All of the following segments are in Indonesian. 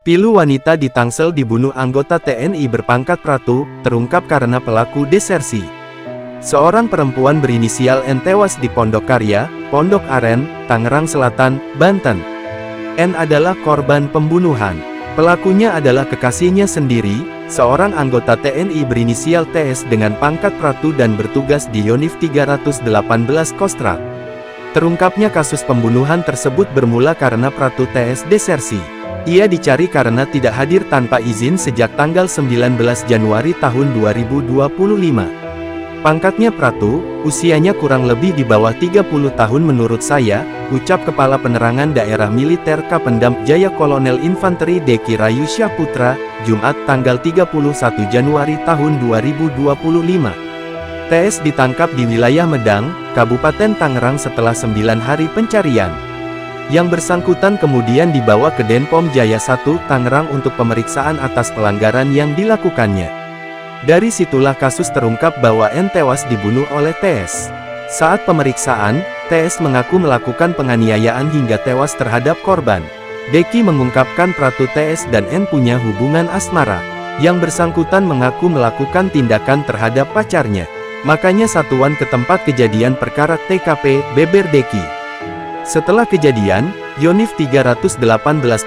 Pilu wanita di Tangsel dibunuh anggota TNI berpangkat Pratu, terungkap karena pelaku desersi. Seorang perempuan berinisial N tewas di Pondok Karya, Pondok Aren, Tangerang Selatan, Banten. N adalah korban pembunuhan. Pelakunya adalah kekasihnya sendiri, seorang anggota TNI berinisial TS dengan pangkat Pratu dan bertugas di Yonif 318 Kostrad. Terungkapnya kasus pembunuhan tersebut bermula karena Pratu TS desersi. Ia dicari karena tidak hadir tanpa izin sejak tanggal 19 Januari tahun 2025. Pangkatnya Pratu, usianya kurang lebih di bawah 30 tahun menurut saya, ucap Kepala Penerangan Daerah Militer Kapendam Jaya Kolonel Infanteri Deki Rayu Syahputra, Jumat tanggal 31 Januari tahun 2025. TS ditangkap di wilayah Medang, Kabupaten Tangerang setelah 9 hari pencarian. Yang bersangkutan kemudian dibawa ke Denpom Jaya 1 Tangerang untuk pemeriksaan atas pelanggaran yang dilakukannya. Dari situlah kasus terungkap bahwa N tewas dibunuh oleh TS. Saat pemeriksaan, TS mengaku melakukan penganiayaan hingga tewas terhadap korban. Deki mengungkapkan Pratu TS dan N punya hubungan asmara. Yang bersangkutan mengaku melakukan tindakan terhadap pacarnya. Makanya satuan ke tempat kejadian perkara TKP, beber Deki. Setelah kejadian, Yonif 318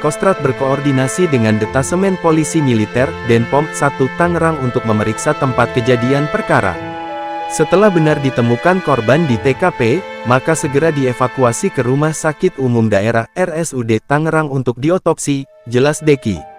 Kostrad berkoordinasi dengan Detasemen Polisi Militer, Denpom 1 Tangerang untuk memeriksa tempat kejadian perkara. Setelah benar ditemukan korban di TKP, maka segera dievakuasi ke Rumah Sakit Umum Daerah RSUD Tangerang untuk diotopsi, jelas Deki.